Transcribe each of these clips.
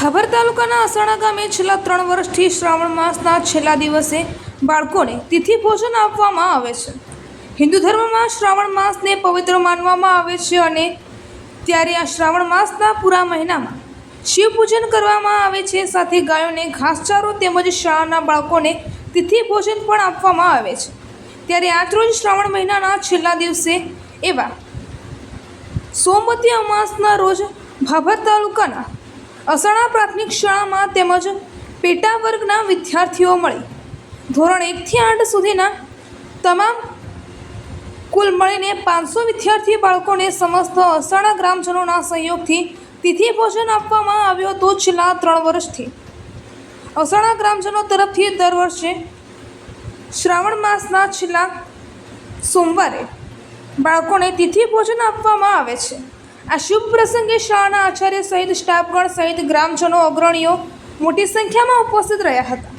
ભાભર તાલુકાના અસાણા ગામે છેલ્લા 3 વર્ષથી શ્રાવણ માસના છેલ્લા દિવસે બાળકોને તિથિ ભોજન આપવામાં આવે છે। હિન્દુ ધર્મમાં શ્રાવણ માસને પવિત્ર માનવામાં આવે છે અને ત્યારે આ શ્રાવણ માસના પૂરા મહિનામાં શિવ પૂજન કરવામાં આવે છે। સાથે ગાયોને ઘાસચારો તેમજ શાળાના બાળકોને તિથિ ભોજન પણ આપવામાં આવે છે। ત્યારે આજરોજ શ્રાવણ મહિનાના છેલ્લા દિવસે એવા સોમવતી અમાસના રોજ ભાભર તાલુકાના અસાણા પ્રાથમિક શાળામાં તેમજ પેટા વર્ગના વિદ્યાર્થીઓ મળી ધોરણ 1 થી 8 સુધીના તમામ કુલ મળીને 500 વિદ્યાર્થી બાળકોને સમસ્ત અસાણા ગ્રામજનોના સહયોગથી તિથિ ભોજન આપવામાં આવ્યું હતું। છેલ્લા 3 વર્ષથી અસાણા ગ્રામજનો તરફથી દર વર્ષે શ્રાવણ માસના છેલ્લા સોમવારે બાળકોને તિથિ ભોજન આપવામાં આવે છે। આ શુભ પ્રસંગે શાળાના આચાર્ય સહિત સ્ટાફગણ સહિત ગ્રામજનો અગ્રણીઓ મોટી સંખ્યામાં ઉપસ્થિત રહ્યા હતા।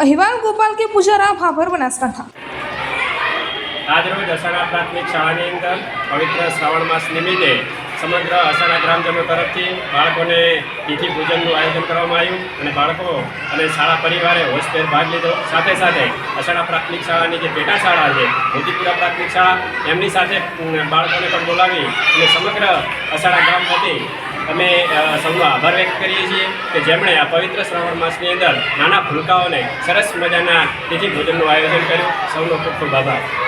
અહેવાલ ગોપાલ કે પૂજારા, ભાભર, બનાસકાંઠા। આજરોજ અસાણા પ્રાથમિક શાળાની અંદર પવિત્ર શ્રાવણ માસ નિમિત્તે સમગ્ર અસાણા ગ્રામજનો તરફથી બાળકોને તિથિ પૂજનનું આયોજન કરવામાં આવ્યું અને બાળકો અને શાળા પરિવારે હોશભેર ભાગ લીધો। સાથે સાથે અસાણા પ્રાથમિક શાળાની જે પેટા શાળા છે મોતીપુરા પ્રાથમિક શાળા એમની સાથે બાળકોને પણ બોલાવી અને સમગ્ર અસાણા ગામ વતી અમે સૌનો આભાર વ્યક્ત કરીએ છીએ કે જેમણે આ પવિત્ર શ્રાવણ માસની અંદર નાના ભૂલકાઓને સરસ મજાના તિથિ ભોજનનું આયોજન કર્યું। સૌનો ખૂબ ખૂબ આભાર।